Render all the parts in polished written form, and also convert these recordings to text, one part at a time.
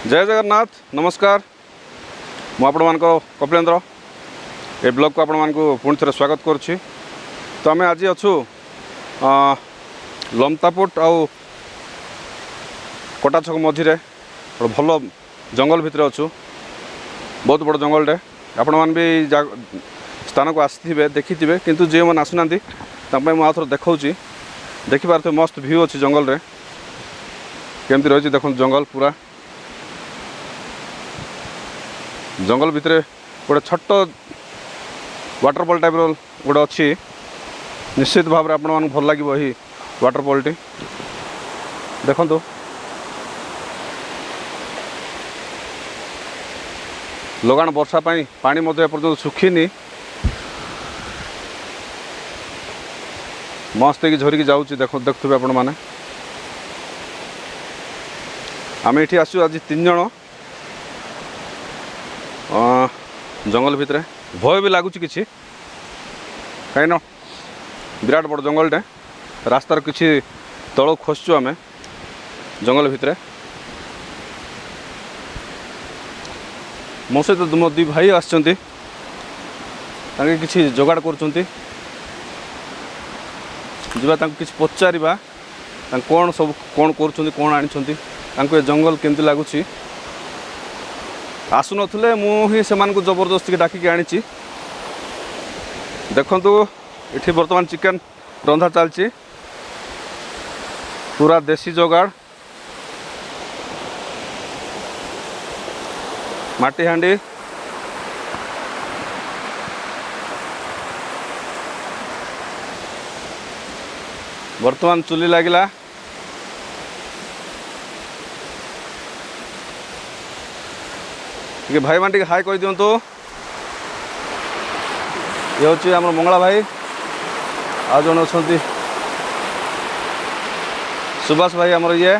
जय जगन्नाथ नमस्कार मु आपण मान कपिलेन्द्र ए ब्लॉग को आपण मान पुणी थे स्वागत करुच्ची। तो आम आज अच्छु लमतापुट आउ कटा छक मझे भल जंगल भितर अच्छु। बहुत बड़ जंगलटे आपण मान भी स्थान को आसथिबे देखिथिबे किंतु जे मन आसुना मुझे आउ थोड़ा देखी देखिपारे मस्त व्यू अच्छी जंगल रे केमती रही देखो जंगल पूरा जंगल भितर गोटे छोट वाटरफॉल टाइप गोटे अच्छी निश्चित भाव में आपण भल लगे यही वाटरफॉल टी देखो लगाण वर्षा पानी एपर्तंत सुखीनी मस्त झरिकी जाऊँगी देखुवे आपण मैंने आम ये आसु आज 3 जन जंगल भितर भय भी लगुच कि कहीं विराट बड़ जंगलटे रास्तार किसी तल खसचु आम जंगल भितर मो सहित मो 2 भाई आसचंती किसी जोगाड़ कर किसी पचारा कौन सब कौन कौन आनी जंगल केमती लगुच आसु नथिले मु ही से जबरदस्ती डाकिक आनी देखंतु इठी वर्तमान चिकेन रंधा चलची पूरा देसी जोगाड़ माटी हांडी वर्तमान चुली लगिला भाई मान टे हाई कह दिंतु ये हूँ आम मंगला भाई आ जन अच्छा सुभाष भाई आमर ये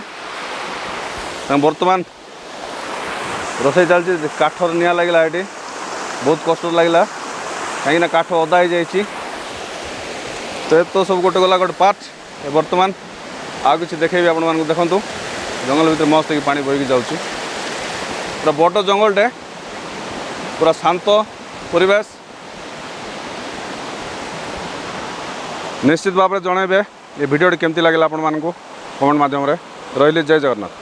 बर्तमान रोसे चलती काठर निआ लगे ये बहुत कष्ट लगे कहीं काठ अदा हो जाए तो सब गोटे गला गोटे पार्ट बर्तमान आ कि देखेबी आपण मानक देखु जंगल भीतर मस्त पानी बहीकी जाऊँगी पूरा बड़ जंगलटे पूरा शांत परिवेश निश्चित भाव में जनइबे ये वीडियो केमती लगे आपण मानक कमेंट माध्यम रही जय जगन्नाथ।